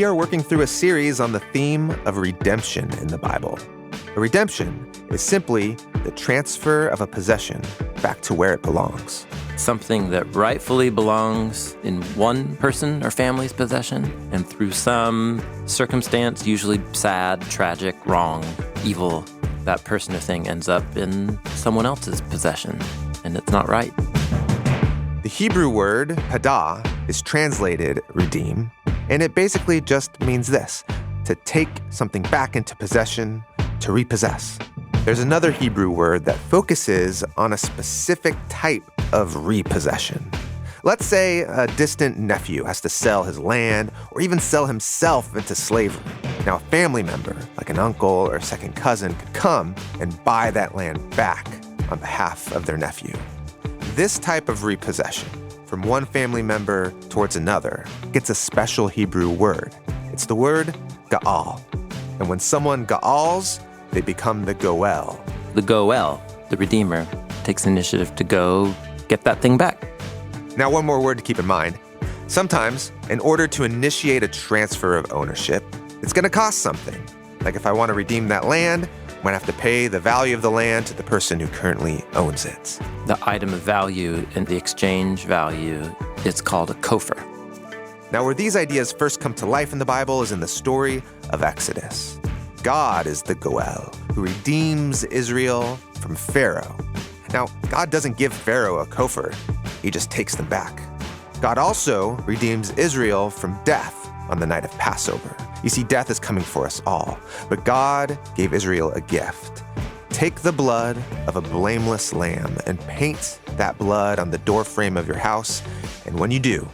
We are working through a series on the theme of redemption in the Bible. A redemption is simply the transfer of a possession back to where it belongs. Something that rightfully belongs in one person or family's possession, and through some circumstance, usually sad, tragic, wrong, evil, that person or thing ends up in someone else's possession, and it's not right. The Hebrew word hadah is translated redeem, and it basically just means this: to take something back into possession, to repossess. There's another Hebrew word that focuses on a specific type of repossession. Let's say a distant nephew has to sell his land or even sell himself into slavery. Now, a family member, like an uncle or second cousin, could come and buy that land back on behalf of their nephew. This type of repossession from one family member towards another gets a special Hebrew word. It's the word ga'al. And when someone ga'als, they become the goel. The goel, the redeemer, takes initiative to go get that thing back. Now, one more word to keep in mind. Sometimes, in order to initiate a transfer of ownership, it's going to cost something. Like if I want to redeem that land, I might have to pay the value of the land to the person who currently owns it. The item of value and the exchange value is called a kopher. Now, where these ideas first come to life in the Bible is in the story of Exodus. God is the goel who redeems Israel from Pharaoh. Now, God doesn't give Pharaoh a kopher. He just takes them back. God also redeems Israel from death on the night of Passover. You see, death is coming for us all, but God gave Israel a gift. Take the blood of a blameless lamb and paint that blood on the doorframe of your house, and when you do,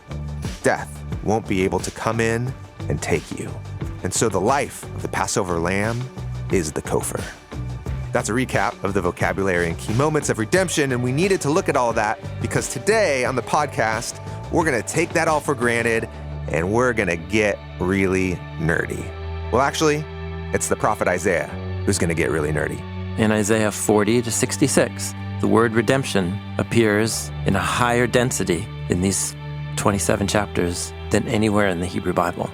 death won't be able to come in and take you. And so the life of the Passover lamb is the kopher. That's a recap of the vocabulary and key moments of redemption, and we needed to look at all of that because today on the podcast, we're going to take that all for granted and we're going to get really nerdy. Well, actually, it's the prophet Isaiah who's going to get really nerdy. In Isaiah 40 to 66, the word redemption appears in a higher density in these 27 chapters than anywhere in the Hebrew Bible.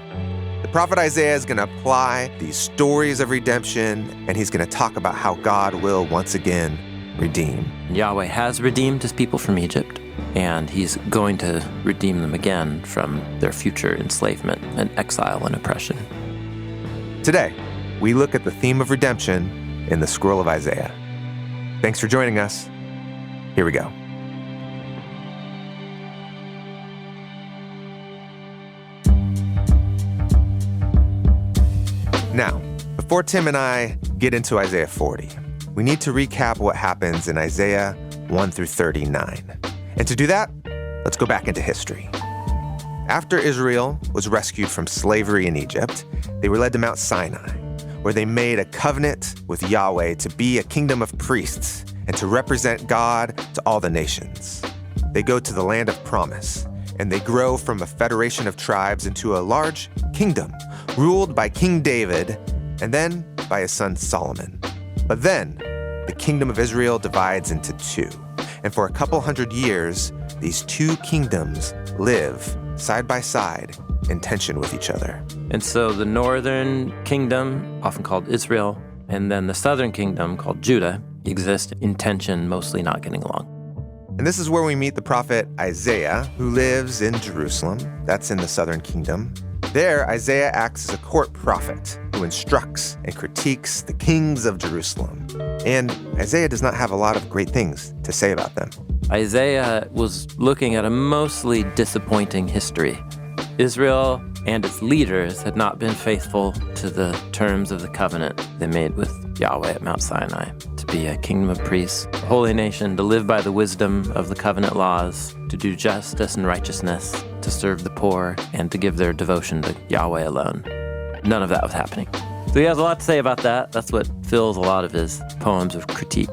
The prophet Isaiah is going to apply these stories of redemption, and he's going to talk about how God will once again redeem. Yahweh has redeemed his people from Egypt, and he's going to redeem them again from their future enslavement and exile and oppression. Today, we look at the theme of redemption in the scroll of Isaiah. Thanks for joining us. Here we go. Now, before Tim and I get into Isaiah 40, we need to recap what happens in Isaiah 1 through 39. And to do that, let's go back into history. After Israel was rescued from slavery in Egypt, they were led to Mount Sinai, where they made a covenant with Yahweh to be a kingdom of priests and to represent God to all the nations. They go to the land of promise, and they grow from a federation of tribes into a large kingdom ruled by King David and then by his son Solomon. But then the kingdom of Israel divides into two. And for a couple hundred years, these two kingdoms live side by side in tension with each other. And so the northern kingdom, often called Israel, and then the southern kingdom, called Judah, exist in tension, mostly not getting along. And this is where we meet the prophet Isaiah, who lives in Jerusalem. That's in the southern kingdom. There, Isaiah acts as a court prophet who instructs and critiques the kings of Jerusalem. And Isaiah does not have a lot of great things to say about them. Isaiah was looking at a mostly disappointing history. Israel and its leaders had not been faithful to the terms of the covenant they made with Yahweh at Mount Sinai, to be a kingdom of priests, a holy nation, to live by the wisdom of the covenant laws, to do justice and righteousness, to serve the poor, and to give their devotion to Yahweh alone. None of that was happening. So he has a lot to say about that. That's what fills a lot of his poems of critique.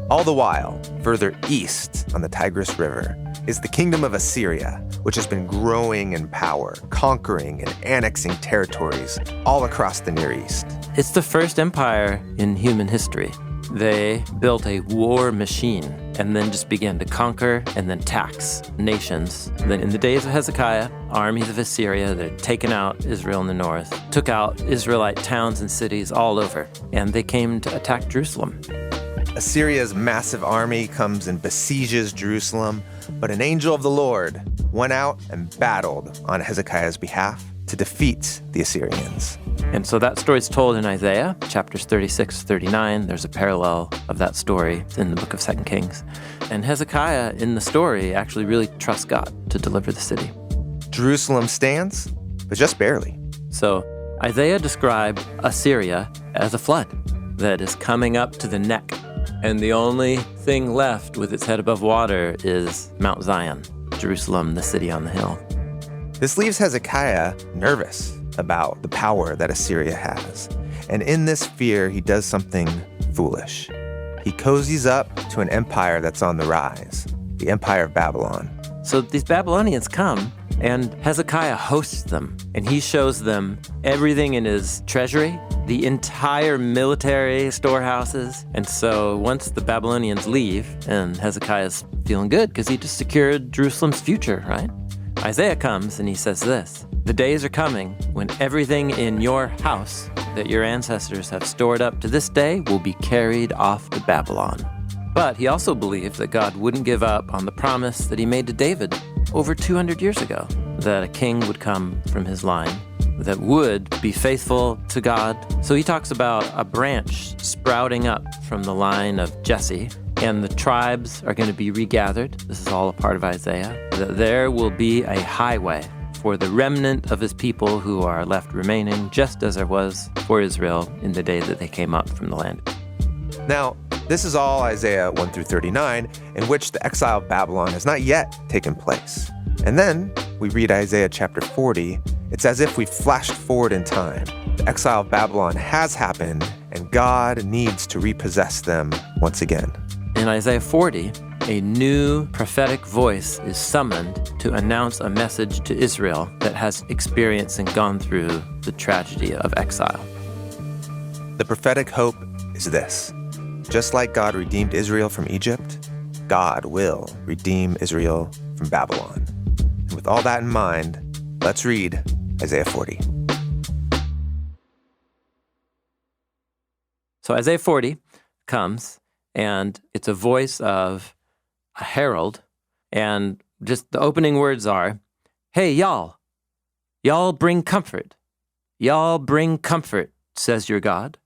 All the while, further east on the Tigris River is the kingdom of Assyria, which has been growing in power, conquering and annexing territories all across the Near East. It's the first empire in human history. They built a war machine, and then just began to conquer and then tax nations. Then in the days of Hezekiah, armies of Assyria that had taken out Israel in the north, took out Israelite towns and cities all over, and they came to attack Jerusalem. Assyria's massive army comes and besieges Jerusalem, but an angel of the Lord went out and battled on Hezekiah's behalf to defeat the Assyrians. And so that story is told in Isaiah, chapters 36, 39. There's a parallel of that story in the book of 2 Kings. And Hezekiah, in the story, actually really trusts God to deliver the city. Jerusalem stands, but just barely. So Isaiah described Assyria as a flood that is coming up to the neck. And the only thing left with its head above water is Mount Zion, Jerusalem, the city on the hill. This leaves Hezekiah nervous about the power that Assyria has. And in this fear, he does something foolish. He cozies up to an empire that's on the rise, the Empire of Babylon. So these Babylonians come, and Hezekiah hosts them, and he shows them everything in his treasury, the entire military storehouses. And so once the Babylonians leave, and Hezekiah's feeling good because he just secured Jerusalem's future, right? Isaiah comes and he says this: the days are coming when everything in your house that your ancestors have stored up to this day will be carried off to Babylon. But he also believed that God wouldn't give up on the promise that he made to David over 200 years ago, that a king would come from his line that would be faithful to God. So he talks about a branch sprouting up from the line of Jesse, and the tribes are going to be regathered. This is all a part of Isaiah. That there will be a highway for the remnant of his people who are left remaining, just as there was for Israel in the day that they came up from the land. Now, this is all Isaiah 1 through 39, in which the exile of Babylon has not yet taken place. And then we read Isaiah chapter 40. It's as if we flashed forward in time. The exile of Babylon has happened, and God needs to repossess them once again. In Isaiah 40, a new prophetic voice is summoned to announce a message to Israel that has experienced and gone through the tragedy of exile. The prophetic hope is this: just like God redeemed Israel from Egypt, God will redeem Israel from Babylon. And with all that in mind, let's read Isaiah 40. So Isaiah 40 comes, and it's a voice of a herald, and just the opening words are, "Hey, y'all bring comfort. Y'all bring comfort, says your God.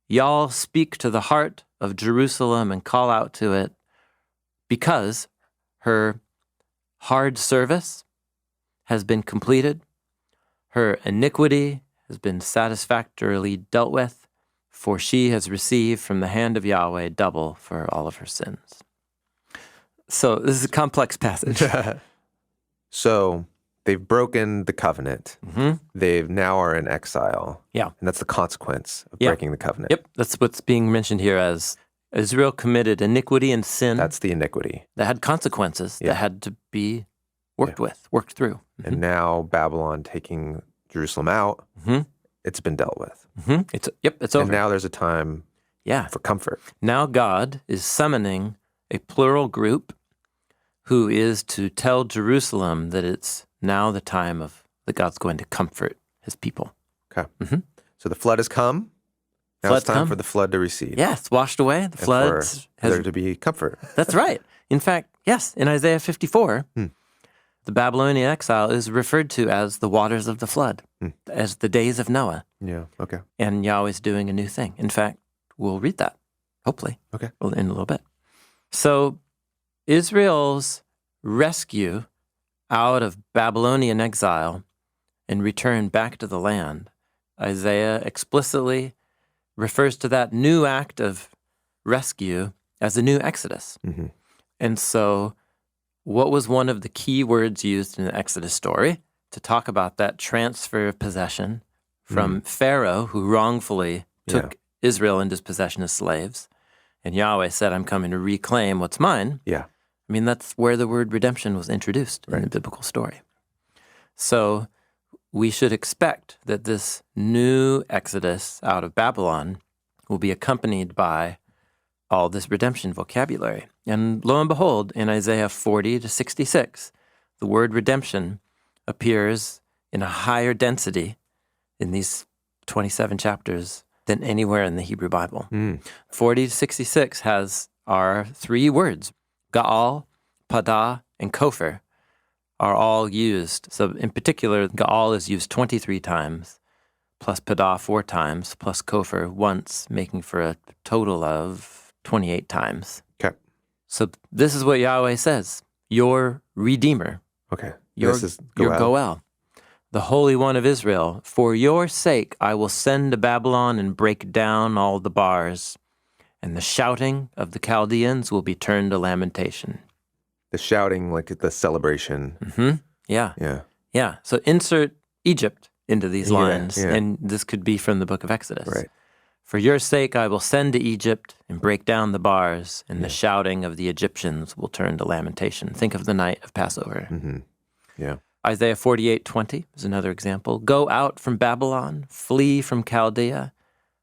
Y'all speak to the heart of Jerusalem and call out to it, because her hard service has been completed, her iniquity has been satisfactorily dealt with, for she has received from the hand of Yahweh double for all of her sins." So this is a complex passage. So they've broken the covenant. Mm-hmm. They now are in exile. Yeah. And that's the consequence of Yeah. breaking the covenant. Yep, that's what's being mentioned here as Israel committed iniquity and sin. That's the iniquity. That had consequences that had to be worked through. Mm-hmm. And now Babylon taking Jerusalem out, it's been dealt with. Mm-hmm. It's over. And now there's a time for comfort. Now God is summoning a plural group who is to tell Jerusalem that it's now the time that God's going to comfort his people. Okay. Mm-hmm. So the flood has come. Now Flood's it's time come. for the flood to recede. Yeah, it's washed away. The flood for there to be comfort. That's right. In fact, yes, in Isaiah 54, the Babylonian exile is referred to as the waters of the flood, as the days of Noah. Yeah, okay. And Yahweh's doing a new thing. In fact, we'll read that, hopefully, in a little bit. So Israel's rescue out of Babylonian exile and return back to the land, Isaiah explicitly refers to that new act of rescue as a new Exodus. Mm-hmm. And so what was one of the key words used in the Exodus story to talk about that transfer of possession from Pharaoh, who wrongfully took Israel into his possession as slaves, and Yahweh said, "I'm coming to reclaim what's mine." Yeah. I mean, that's where the word redemption was introduced in the biblical story. So we should expect that this new Exodus out of Babylon will be accompanied by all this redemption vocabulary. And lo and behold, in Isaiah 40 to 66, the word redemption appears in a higher density in these 27 chapters than anywhere in the Hebrew Bible. 40 to 66 has our three words, Ga'al, Padah, and Kofar, are all used. So in particular, Ga'al is used 23 times, plus Padah 4 times, plus Kofar once, making for a total of 28 times. Okay. So this is what Yahweh says, your Redeemer, Okay. your This is Goel. Goel, the Holy One of Israel. For your sake I will send to Babylon and break down all the bars, and the shouting of the Chaldeans will be turned to lamentation. The shouting, like the celebration. Yeah. Yeah. Yeah. So insert Egypt into these Yeah, lines, yeah. and this could be from the book of Exodus. Right. For your sake I will send to Egypt and break down the bars, and the shouting of the Egyptians will turn to lamentation. Think of the night of Passover. Yeah. Isaiah 48:20 is another example. Go out from Babylon, flee from Chaldea,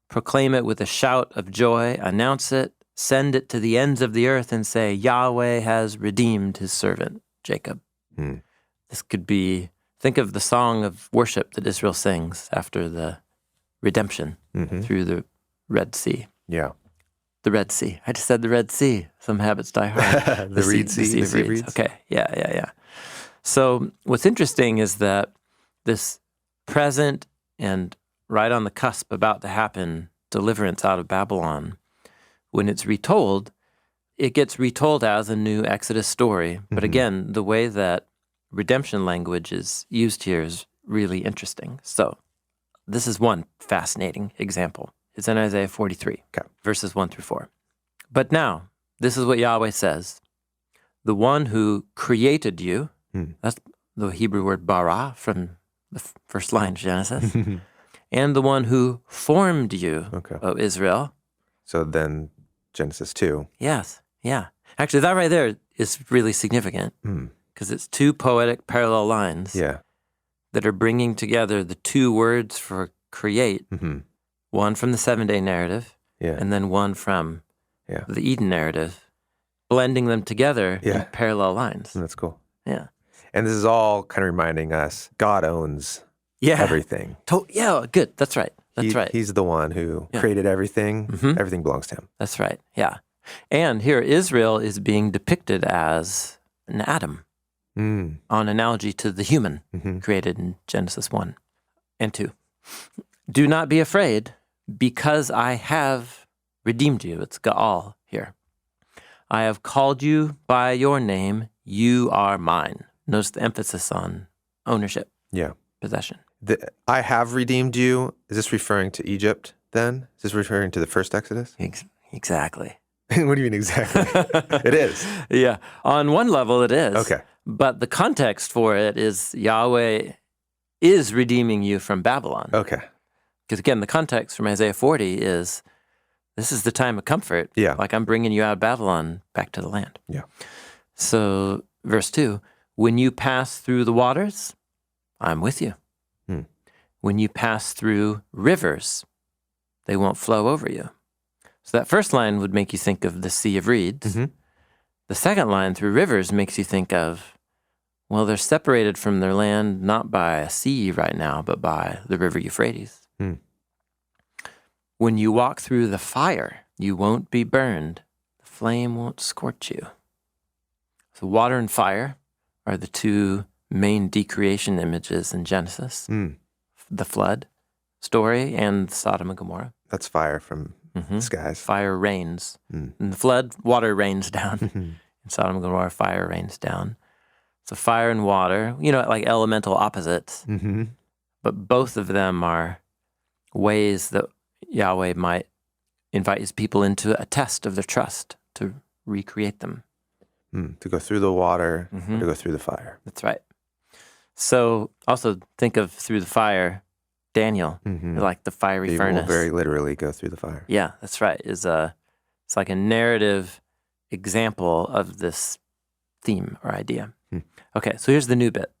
proclaim it with a shout of joy, announce it, send it to the ends of the earth, and say, Yahweh has redeemed his servant, Jacob. This could be, think of the song of worship that Israel sings after the redemption through the Red Sea. Yeah. The Red Sea. I just said the Red Sea. Some habits die hard. The Reed Sea. The sea of reeds. Okay. Yeah. So what's interesting is that this present and right on the cusp about to happen deliverance out of Babylon, when it's retold, it gets retold as a new Exodus story. But again, the way that redemption language is used here is really interesting. So this is one fascinating example. It's in Isaiah 43, verses 1 through 4. But now, this is what Yahweh says. The one who created you, that's the Hebrew word bara from the first line of Genesis, and the one who formed you, O Israel. So then Genesis 2. Yes, yeah. Actually, that right there is really significant because it's two poetic parallel lines that are bringing together the two words for create, one from the 7-day narrative and then one from the Eden narrative, blending them together in parallel lines. That's cool. Yeah. And this is all kind of reminding us God owns everything. Yeah, good. That's right. That's right. He's the one who created everything. Everything belongs to him. That's right. Yeah. And here Israel is being depicted as an Adam on analogy to the human created in Genesis 1 and 2. Do not be afraid because I have redeemed you. It's Ga'al here. I have called you by your name. You are mine. Notice the emphasis on ownership. Yeah. Possession. I have redeemed you. Is this referring to Egypt then? Is this referring to the first Exodus? Exactly. What do you mean exactly? It is. Yeah. On one level, it is. Okay. But the context for it is Yahweh is redeeming you from Babylon. Okay. Because again, the context from Isaiah 40 is this is the time of comfort. Yeah. Like I'm bringing you out of Babylon back to the land. Yeah. So verse 2, when you pass through the waters, I'm with you. When you pass through rivers, they won't flow over you. So that first line would make you think of the Sea of Reeds. The second line, through rivers, makes you think of, well, they're separated from their land not by a sea right now, but by the river Euphrates. When you walk through the fire, you won't be burned. The flame won't scorch you. So water and fire are the two main decreation images in Genesis. The flood story and Sodom and Gomorrah. That's fire from the skies. Fire rains. In the flood, water rains down. In Sodom and Gomorrah, fire rains down. So fire and water, like elemental opposites. But both of them are ways that Yahweh might invite his people into a test of their trust to recreate them. To go through the water, or to go through the fire. That's right. So also think of through the fire, Daniel, like the fiery furnace. Will very literally go through the fire. Yeah, that's right. It's like a narrative example of this theme or idea. Okay, so here's the new bit.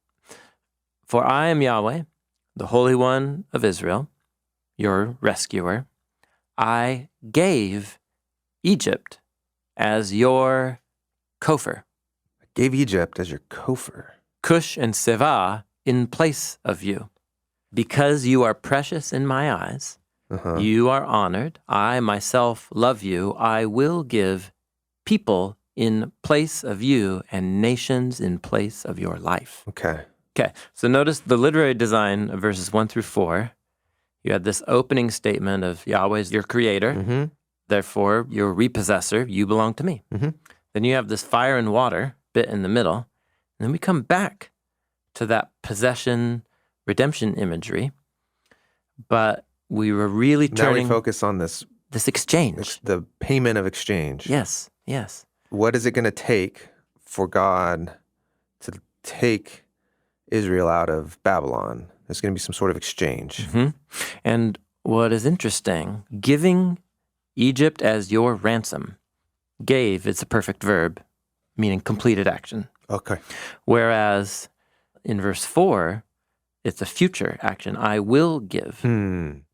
For I am Yahweh, the Holy One of Israel, your rescuer. I gave Egypt as your Kopher, Gave Egypt as your Kopher. Cush and Seva in place of you. Because you are precious in my eyes, you are honored. I myself love you. I will give people in place of you and nations in place of your life. Okay. Okay, so notice the literary design of verses 1 through 4. You had this opening statement of Yahweh's your creator, therefore your repossessor, you belong to me. Then you have this fire and water bit in the middle, and then we come back to that possession, redemption imagery, but we were really turning... Now we focus on this exchange. The payment of exchange. Yes. What is it going to take for God to take Israel out of Babylon? There's going to be some sort of exchange. And what is interesting, giving Egypt as your ransom, gave, it's a perfect verb, meaning completed action. Okay. Whereas in verse 4, it's a future action. I will give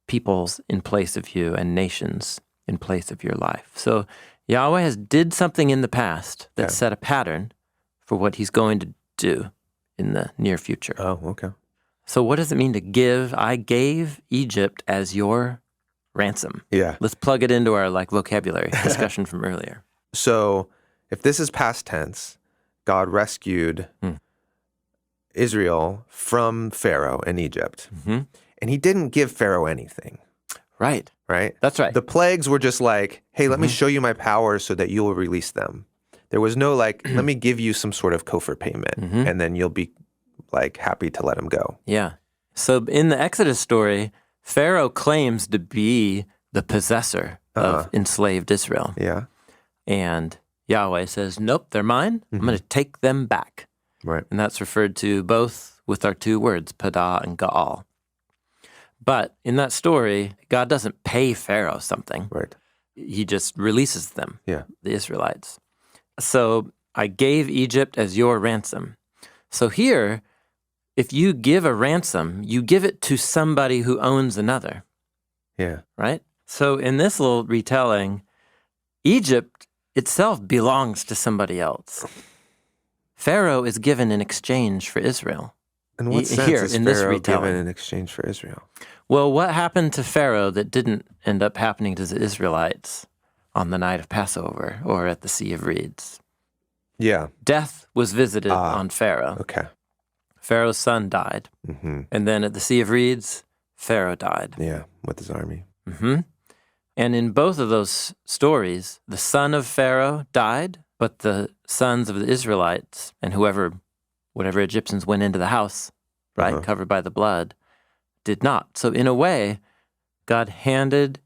peoples in place of you and nations in place of your life. So Yahweh has did something in the past that set a pattern for what he's going to do in the near future. Oh, okay. So what does it mean to give? I gave Egypt as your ransom. Yeah. Let's plug it into our vocabulary discussion from earlier. So if this is past tense, God rescued Israel from Pharaoh in Egypt. And he didn't give Pharaoh anything. Right. That's right. The plagues were just like, hey, let me show you my power so that you will release them. There was no let me give you some sort of Kopher payment and then you'll be happy to let him go. Yeah. So in the Exodus story, Pharaoh claims to be the possessor of enslaved Israel. Yeah. And Yahweh says, nope, they're mine. I'm going to take them back. Right. And that's referred to both with our two words, Padah and Gaal. But in that story, God doesn't pay Pharaoh something. Right. He just releases them, the Israelites. So I gave Egypt as your ransom. So here, if you give a ransom, you give it to somebody who owns another. Yeah. Right? So in this little retelling, Egypt itself belongs to somebody else. Pharaoh is given in exchange for Israel. In what sense here, is in this Pharaoh retelling given in exchange for Israel? Well, what happened to Pharaoh that didn't end up happening to the Israelites on the night of Passover or at the Sea of Reeds? Yeah. Death was visited on Pharaoh. Okay. Pharaoh's son died. And then at the Sea of Reeds, Pharaoh died. Yeah, with his army. And in both of those stories, the son of Pharaoh died, but the sons of the Israelites and whatever Egyptians went into the house, right, covered by the blood, did not. So in a way, God handed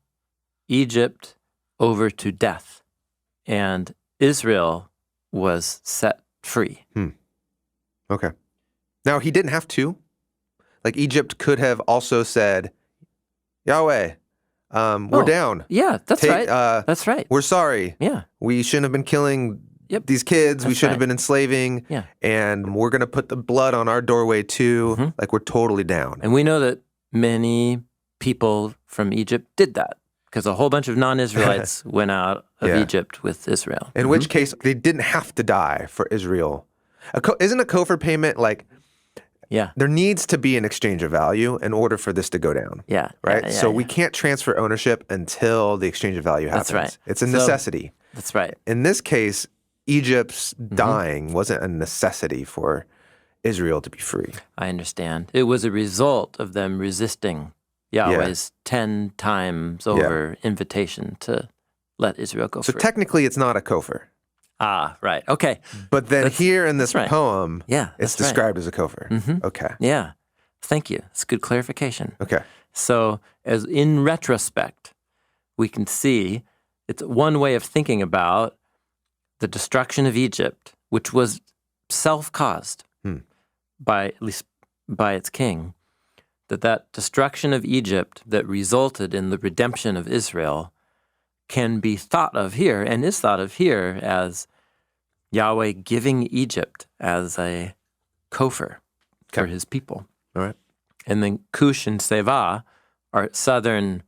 Egypt over to death, and Israel was set free. Okay. Now, he didn't have to. Egypt could have also said, Yahweh, we're down. Yeah, that's right. That's right. We're sorry. Yeah. We shouldn't have been killing these kids. We shouldn't have been enslaving. Yeah. And we're going to put the blood on our doorway too. We're totally down. And we know that many people from Egypt did that because a whole bunch of non-Israelites went out of Egypt with Israel. In which case, they didn't have to die for Israel. Isn't a Kopher payment there needs to be an exchange of value in order for this to go down. Yeah. Right? So we can't transfer ownership until the exchange of value happens. That's right. It's a necessity. That's right. In this case, Egypt's dying wasn't a necessity for Israel to be free. I understand. It was a result of them resisting Yahweh's 10 times over invitation to let Israel go free. So technically, it's not a Kopher. Ah, right. Okay. But then here in this poem, it's described as a Kopher. Okay. Yeah. Thank you. It's good clarification. Okay. So as in retrospect, we can see it's one way of thinking about the destruction of Egypt, which was self-caused at least by its king, that destruction of Egypt that resulted in the redemption of Israel can be thought of here and is thought of here as Yahweh giving Egypt as a Kopher for his people. All right. And then Cush and Seva are southern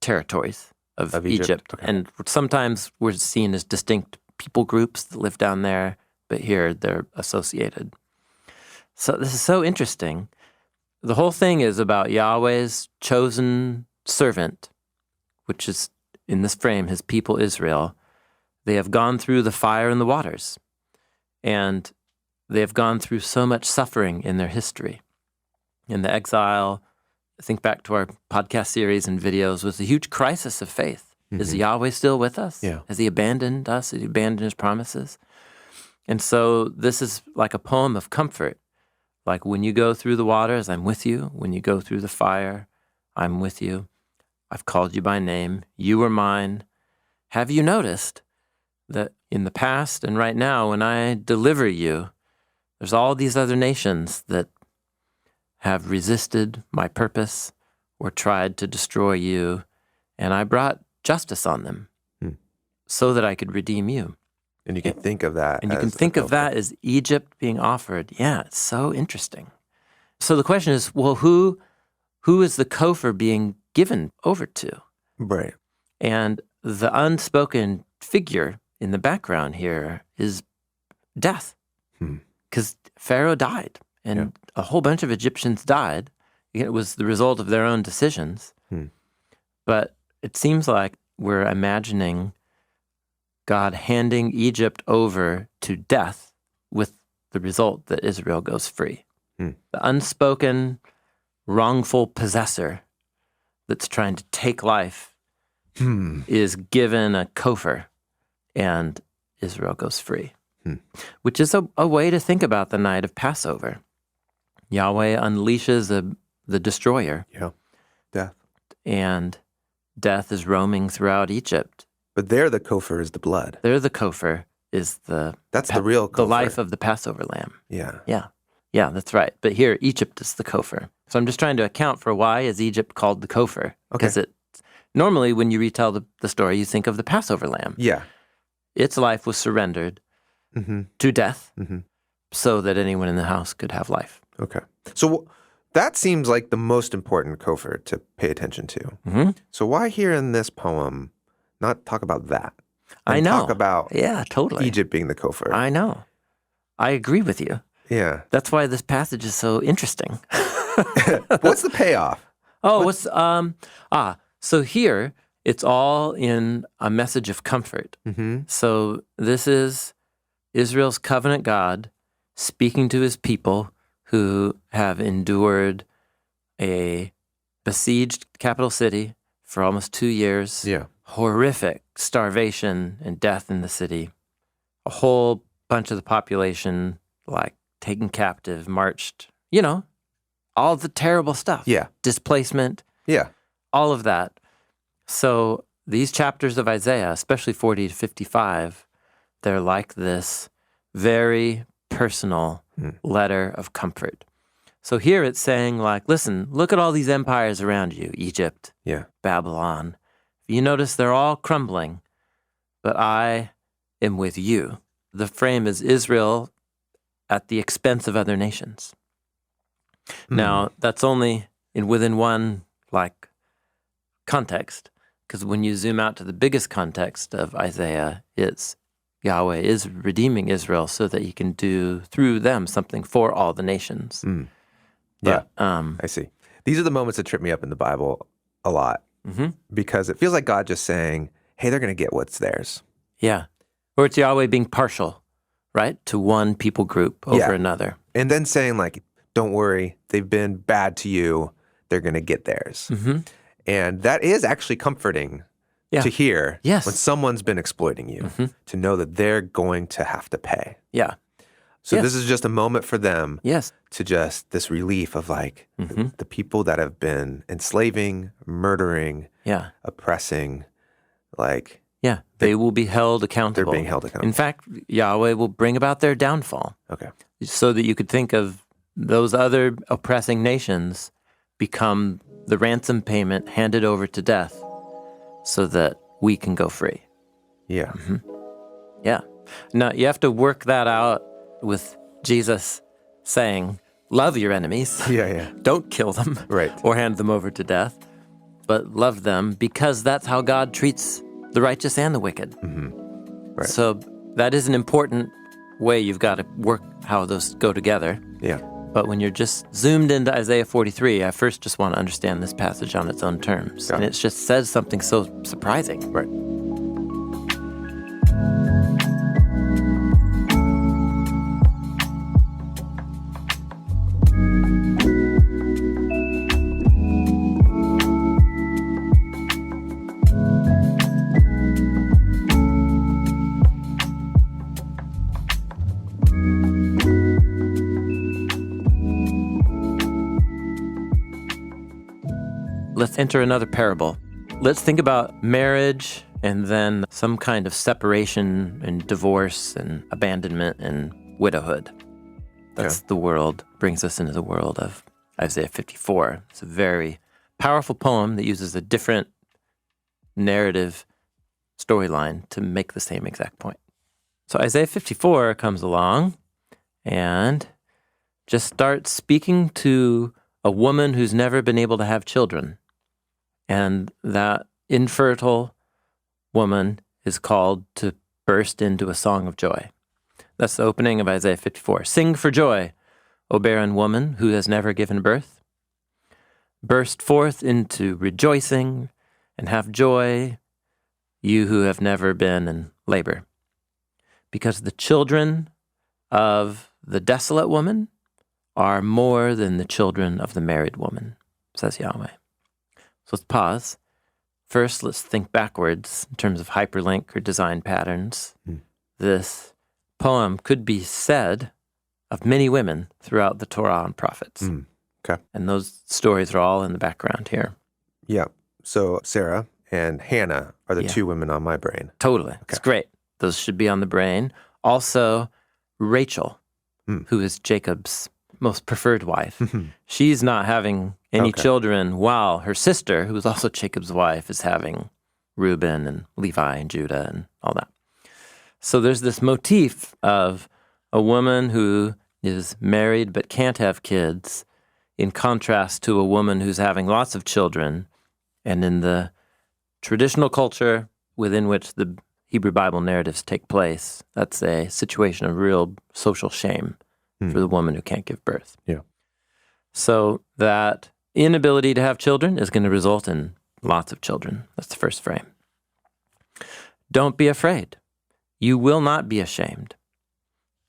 territories of Egypt. Okay. And sometimes we're seen as distinct people groups that live down there, but here they're associated. So this is so interesting. The whole thing is about Yahweh's chosen servant, which is in this frame, his people Israel. They have gone through the fire and the waters, and they have gone through so much suffering in their history. In the exile, think back to our podcast series and videos, was a huge crisis of faith. Is Yahweh still with us? Yeah. Has he abandoned us? Has he abandoned his promises? And so this is like a poem of comfort. Like, when you go through the waters, I'm with you. When you go through the fire, I'm with you. I've called you by name. You are mine. Have you noticed that in the past and right now, when I deliver you, there's all these other nations that have resisted my purpose or tried to destroy you, and I brought justice on them so that I could redeem you. And you can think of that. And you as can think of that as Egypt being offered. Yeah, it's so interesting. So the question is, well, who is the Kopher being given over to? Right. And the unspoken figure in the background here is death. Because Pharaoh died, and a whole bunch of Egyptians died. It was the result of their own decisions. But it seems like we're imagining God handing Egypt over to death with the result that Israel goes free. The unspoken, wrongful possessor that's trying to take life is given a Kopher, and Israel goes free. Which is a way to think about the night of Passover. Yahweh unleashes the destroyer. Yeah. Death. And death is roaming throughout Egypt. But there the Kopher is the blood. There the Kopher is That's the real Kopher. The life of the Passover lamb. Yeah. Yeah, that's right. But here, Egypt is the Kopher. So I'm just trying to account for why is Egypt called the Kopher? Because normally when you retell the story, you think of the Passover lamb. Yeah. Its life was surrendered to death so that anyone in the house could have life. Okay. So that seems like the most important Kopher to pay attention to. So why here in this poem not talk about that? I know. Talk about totally. Egypt being the Kopher. I know. I agree with you. Yeah. That's why this passage is so interesting. What's the payoff? So here it's all in a message of comfort. So this is Israel's covenant God speaking to his people who have endured a besieged capital city for almost 2 years. Yeah. Horrific starvation and death in the city. A whole bunch of the population, like, taken captive, marched, all the terrible stuff. Yeah. Displacement. Yeah. All of that. So these chapters of Isaiah, especially 40 to 55, they're like this very personal letter of comfort. So here it's saying, like, listen, look at all these empires around you, Egypt, Babylon. You notice they're all crumbling, but I am with you. The frame is Israel at the expense of other nations. Now, that's only within one, context, because when you zoom out to the biggest context of Isaiah, it's Yahweh is redeeming Israel so that he can do through them something for all the nations. I see. These are the moments that trip me up in the Bible a lot because it feels like God just saying, hey, they're going to get what's theirs. Yeah. Or it's Yahweh being partial, right, to one people group over another. And then saying, don't worry, they've been bad to you. They're going to get theirs. And that is actually comforting to hear when someone's been exploiting you, to know that they're going to have to pay. Yeah. So this is just a moment for them to just this relief of the people that have been enslaving, murdering, oppressing, they will be held accountable. They're being held accountable. In fact, Yahweh will bring about their downfall. Okay. So that you could think of those other oppressing nations become the ransom payment handed over to death so that we can go free. Yeah. Yeah. Now, you have to work that out with Jesus saying, love your enemies. Don't kill them or hand them over to death, but love them because that's how God treats the righteous and the wicked. So that is an important way you've got to work how those go together. Yeah. But when you're just zoomed into Isaiah 43, I first just want to understand this passage on its own terms. Yeah. And it just says something so surprising. Right. Let's enter another parable. Let's think about marriage and then some kind of separation and divorce and abandonment and widowhood. That's the world, brings us into the world of Isaiah 54. It's a very powerful poem that uses a different narrative storyline to make the same exact point. So Isaiah 54 comes along and just starts speaking to a woman who's never been able to have children. And that infertile woman is called to burst into a song of joy. That's the opening of Isaiah 54. Sing for joy, O barren woman who has never given birth. Burst forth into rejoicing and have joy, you who have never been in labor. Because the children of the desolate woman are more than the children of the married woman, says Yahweh. So let's pause. First, let's think backwards in terms of hyperlink or design patterns. This poem could be said of many women throughout the Torah and prophets. Okay. And those stories are all in the background here. Yeah. So Sarah and Hannah are the Yeah. two women on my brain. Totally. It's great. Those should be on the brain. Also, Rachel, who is Jacob's most preferred wife. She's not having any children while her sister, who is also Jacob's wife, is having Reuben and Levi and Judah and all that. So there's this motif of a woman who is married but can't have kids in contrast to a woman who's having lots of children. And in the traditional culture within which the Hebrew Bible narratives take place, that's a situation of real social shame for the woman who can't give birth. Yeah. So that inability to have children is going to result in lots of children. That's the first frame. Don't be afraid. You will not be ashamed.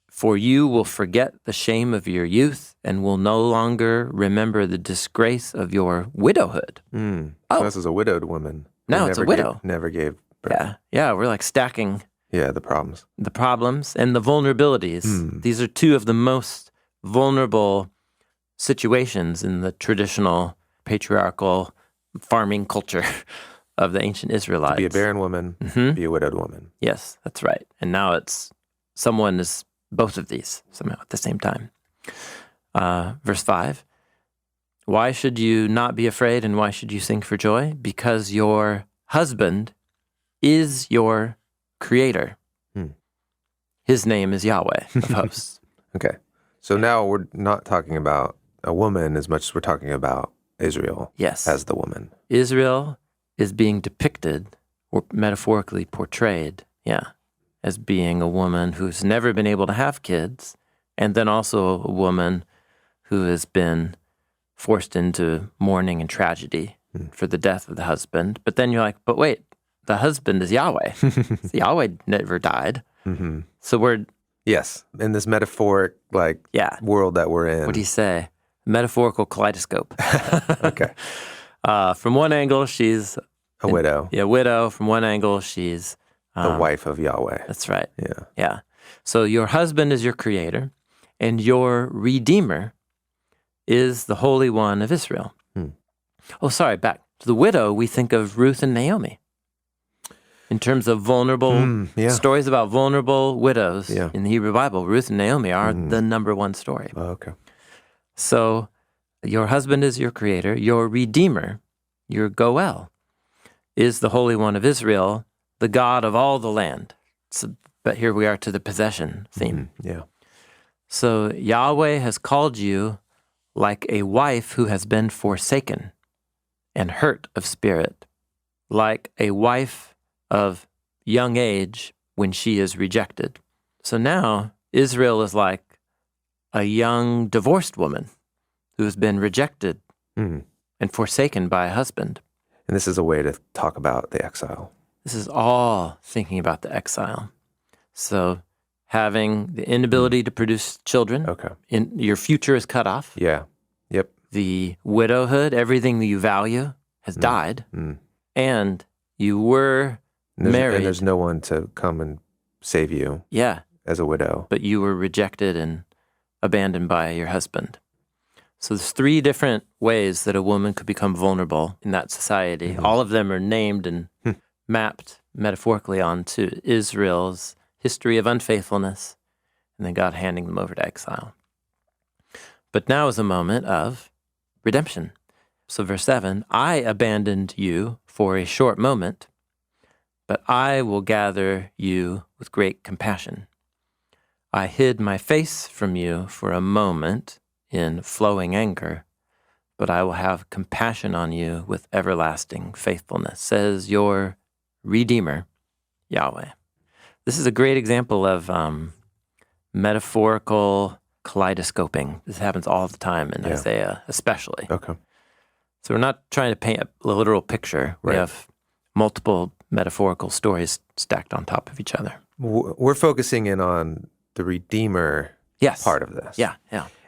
For you will forget the shame of your youth and will no longer remember the disgrace of your widowhood. So this is a widowed woman. No, who it's a never widow. Never gave birth. Yeah, we're like stacking Yeah, the problems. the problems and the vulnerabilities. These are two of the most vulnerable situations in the traditional patriarchal farming culture of the ancient Israelites. Be a barren woman, be a widowed woman. Yes, that's right. And now it's someone is both of these somehow at the same time. Verse 5, why should you not be afraid and why should you sing for joy? Because your husband is your creator. His name is Yahweh of hosts. Okay. So now we're not talking about a woman as much as we're talking about Israel Yes. as the woman. Israel is being depicted or metaphorically portrayed, as being a woman who's never been able to have kids, and then also a woman who has been forced into mourning and tragedy for the death of the husband. But then you're like, but wait, the husband is Yahweh. Yahweh never died. So we're... Yes, in this metaphoric world that we're in. What do you say? Metaphorical kaleidoscope. Okay. From one angle, she's... A widow. Yeah, widow. From one angle, she's... The wife of Yahweh. That's right. Yeah. Yeah. So your husband is your creator, and your redeemer is the Holy One of Israel. Oh, sorry, back to the widow, we think of Ruth and Naomi. In terms of vulnerable stories about vulnerable widows in the Hebrew Bible, Ruth and Naomi are the number one story. Oh, okay. So your husband is your creator, your redeemer, your Goel, is the Holy One of Israel, the God of all the land. So, but here we are to the possession theme. Yeah. So Yahweh has called you like a wife who has been forsaken and hurt of spirit, like a wife of young age when she is rejected. So now Israel is like a young divorced woman who has been rejected and forsaken by a husband. And this is a way to talk about the exile. This is all thinking about the exile. So having the inability to produce children, Okay. your future is cut off. Yeah. Yep. The widowhood, everything that you value has died. And you were married. And there's no one to come and save you as a widow. But you were rejected and abandoned by your husband. So there's 3 different ways that a woman could become vulnerable in that society. All of them are named and mapped metaphorically onto Israel's history of unfaithfulness, and then God handing them over to exile. But now is a moment of redemption. So verse 7, I abandoned you for a short moment, but I will gather you with great compassion. I hid my face from you for a moment in flowing anger, but I will have compassion on you with everlasting faithfulness, says your Redeemer, Yahweh. This is a great example of metaphorical kaleidoscoping. This happens all the time in Isaiah, especially. Okay. So we're not trying to paint a literal picture. We have multiple metaphorical stories stacked on top of each other. We're focusing in on the Redeemer part of this. Yeah.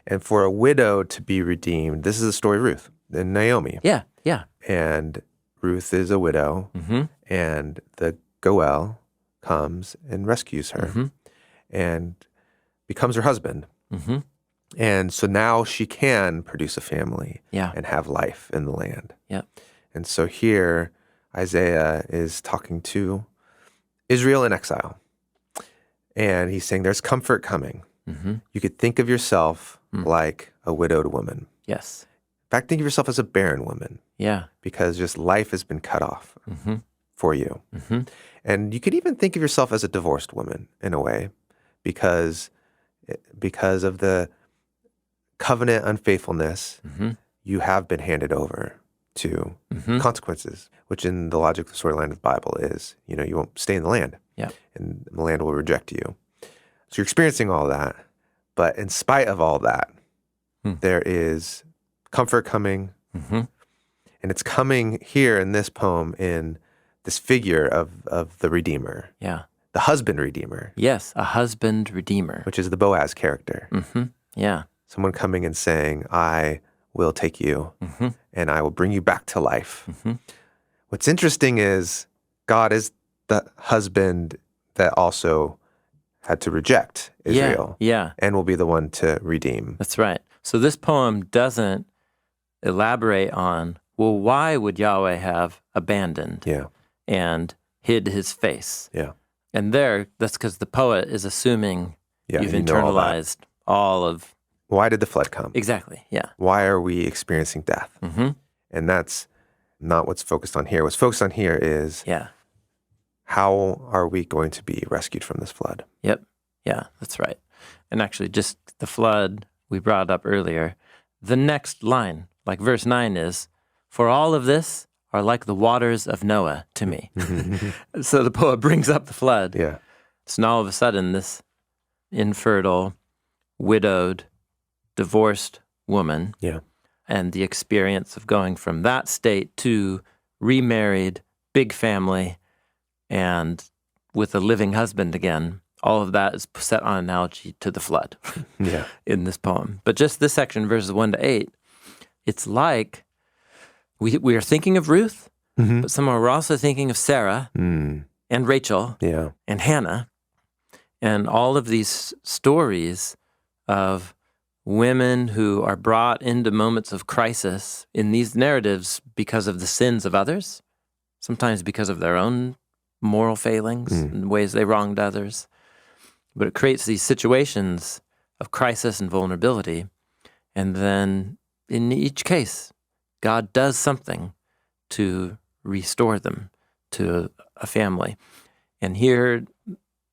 And for a widow to be redeemed, this is the story of Ruth and Naomi. Yeah. And Ruth is a widow, and the Goel comes and rescues her and becomes her husband. And so now she can produce a family and have life in the land. And so here, Isaiah is talking to Israel in exile. And he's saying there's comfort coming. You could think of yourself like a widowed woman. Yes. In fact, think of yourself as a barren woman. Yeah. Because just life has been cut off for you. And you could even think of yourself as a divorced woman in a way, because of the covenant unfaithfulness, you have been handed over to consequences, which in the logic of the storyline of the Bible is, you won't stay in the land. And the land will reject you. So you're experiencing all that. But in spite of all that, there is comfort coming. And it's coming here in this poem in this figure of the Redeemer. Yeah. The husband Redeemer. Yes, a husband Redeemer. Which is the Boaz character. Yeah. Someone coming and saying, I will take you and I will bring you back to life. What's interesting is God is the husband that also had to reject Israel. And will be the one to redeem. That's right. So this poem doesn't elaborate on, well, why would Yahweh have abandoned and hid his face? And that's because the poet is assuming you've internalized all of... Why did the flood come? Exactly, Why are we experiencing death? And that's not what's focused on here. What's focused on here is how are we going to be rescued from this flood? Yeah, that's right. And actually, just the flood we brought up earlier, the next line, like verse 9 is, for all of this are like the waters of Noah to me. So the poet brings up the flood. So now all of a sudden, this infertile, widowed, divorced woman and the experience of going from that state to remarried, big family, and with a living husband again, all of that is set on analogy to the flood in this poem. But just this section, verses 1 to 8, it's like we are thinking of Ruth, but somehow we're also thinking of Sarah and Rachel and Hannah, and all of these stories of women who are brought into moments of crisis in these narratives because of the sins of others, sometimes because of their own moral failings and ways they wronged others. But it creates these situations of crisis and vulnerability. And then in each case, God does something to restore them to a family. And here,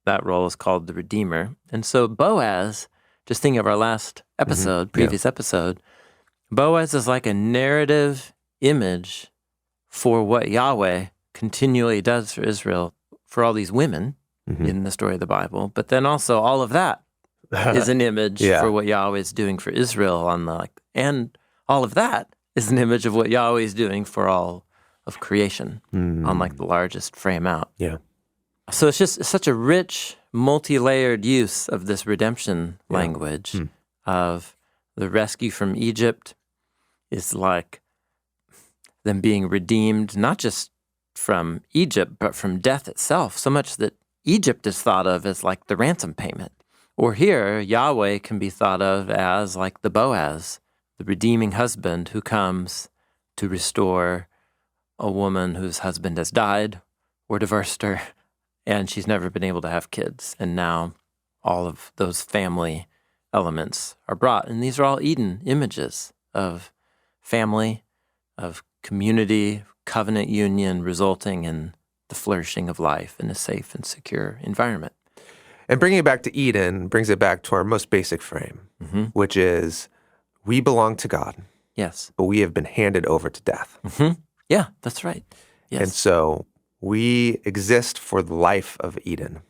that role is called the Redeemer. And so Boaz, just thinking of our last episode, previous episode, Boaz is like a narrative image for what Yahweh continually does for Israel, for all these women in the story of the Bible. But then also all of that is an image for what Yahweh is doing for Israel and all of that is an image of what Yahweh is doing for all of creation on the largest frame out. Yeah. So it's just such a rich, multi-layered use of this redemption language of the rescue from Egypt is like them being redeemed, not just from Egypt, but from death itself, so much that Egypt is thought of as like the ransom payment. Or here, Yahweh can be thought of as like the Boaz, the redeeming husband who comes to restore a woman whose husband has died or divorced her, and she's never been able to have kids. And now all of those family elements are brought. And these are all Eden images of family, of community, covenant union resulting in the flourishing of life in a safe and secure environment. And bringing it back to Eden brings it back to our most basic frame, which is we belong to God. Yes. But we have been handed over to death. Yeah, that's right. Yes. And so we exist for the life of Eden,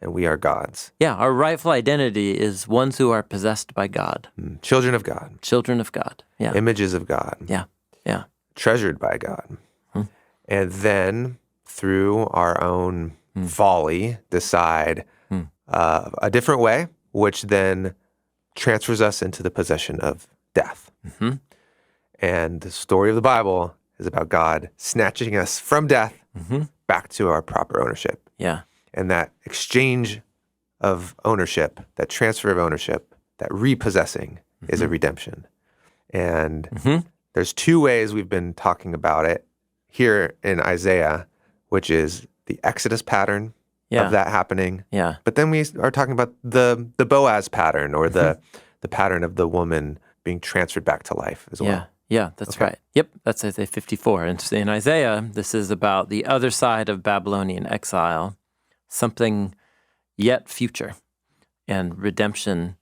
and we are God's. Yeah, our rightful identity is ones who are possessed by God. Children of God. Children of God. Yeah. Images of God. Yeah. Yeah. Treasured by God. And then through our own folly decide a different way, which then transfers us into the possession of death. And the story of the Bible is about God snatching us from death back to our proper ownership. Yeah. And that exchange of ownership, that transfer of ownership, that repossessing is a redemption. And there's two ways we've been talking about it here in Isaiah, which is the Exodus pattern of that happening. Yeah. But then we are talking about the Boaz pattern or the pattern of the woman being transferred back to life as well. Yeah, that's right. Yep, that's Isaiah 54. And in Isaiah, this is about the other side of Babylonian exile, something yet future. And redemption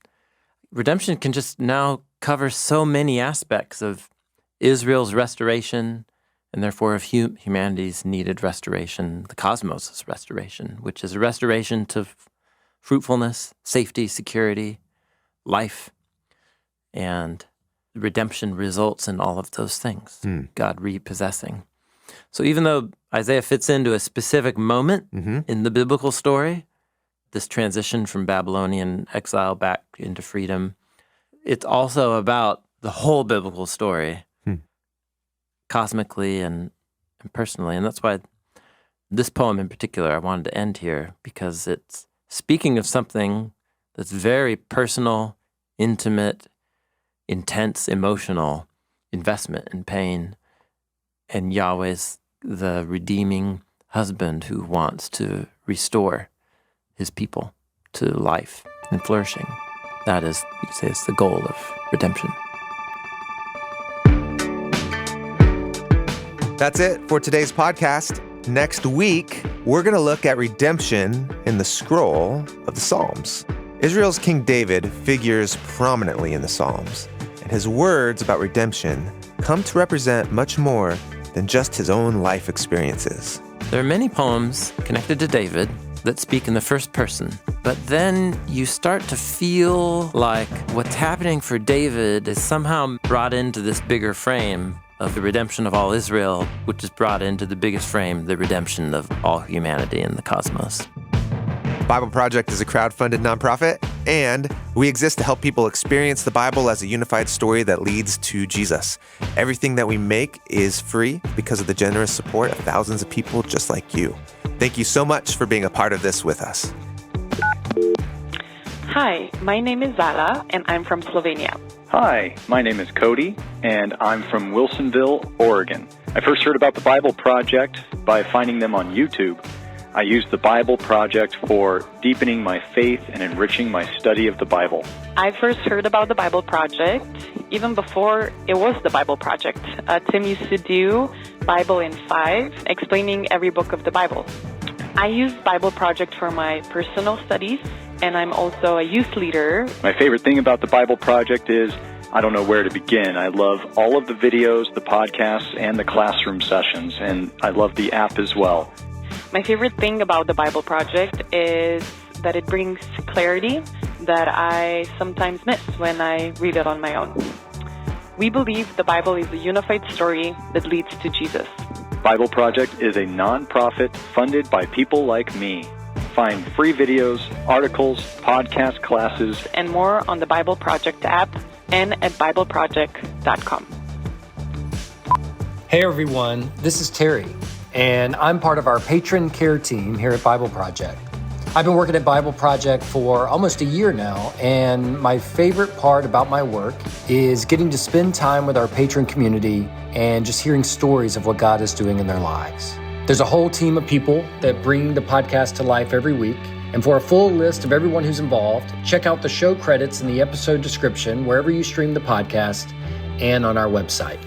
can just now cover so many aspects of Israel's restoration, and therefore of humanity's needed restoration, the cosmos' restoration, which is a restoration to fruitfulness, safety, security, life, and redemption results in all of those things, God repossessing. So even though Isaiah fits into a specific moment in the biblical story, this transition from Babylonian exile back into freedom, it's also about the whole biblical story, cosmically and personally. And that's why this poem in particular, I wanted to end here, because it's speaking of something that's very personal, intimate, intense, emotional investment and pain. And Yahweh's the redeeming husband who wants to restore his people to life and flourishing. That is, you could say, it's the goal of redemption. That's it for today's podcast. Next week, we're going to look at redemption in the scroll of the Psalms. Israel's King David figures prominently in the Psalms, and his words about redemption come to represent much more than just his own life experiences. There are many poems connected to David that speak in the first person, but then you start to feel like what's happening for David is somehow brought into this bigger frame of the redemption of all Israel, which is brought into the biggest frame, the redemption of all humanity in the cosmos. Bible Project is a crowd-funded nonprofit, and we exist to help people experience the Bible as a unified story that leads to Jesus. Everything that we make is free because of the generous support of thousands of people just like you. Thank you so much for being a part of this with us. Hi, my name is Zala, and I'm from Slovenia. Hi, my name is Cody, and I'm from Wilsonville, Oregon. I first heard about the Bible Project by finding them on YouTube. I used the Bible Project for deepening my faith and enriching my study of the Bible. I first heard about the Bible Project even before it was the Bible Project. Tim used to do Bible in 5, explaining every book of the Bible. I use Bible Project for my personal studies, and I'm also a youth leader. My favorite thing about the Bible Project is I don't know where to begin. I love all of the videos, the podcasts, and the classroom sessions, and I love the app as well. My favorite thing about the Bible Project is that it brings clarity that I sometimes miss when I read it on my own. We believe the Bible is a unified story that leads to Jesus. Bible Project is a non-profit funded by people like me. Find free videos, articles, podcast classes, And more on the Bible Project app and at BibleProject.com. Hey everyone, this is Terry, and I'm part of our patron care team here at Bible Project. I've been working at Bible Project for almost a year now, and my favorite part about my work is getting to spend time with our patron community and just hearing stories of what God is doing in their lives. There's a whole team of people that bring the podcast to life every week, and for a full list of everyone who's involved, check out the show credits in the episode description wherever you stream the podcast and on our website.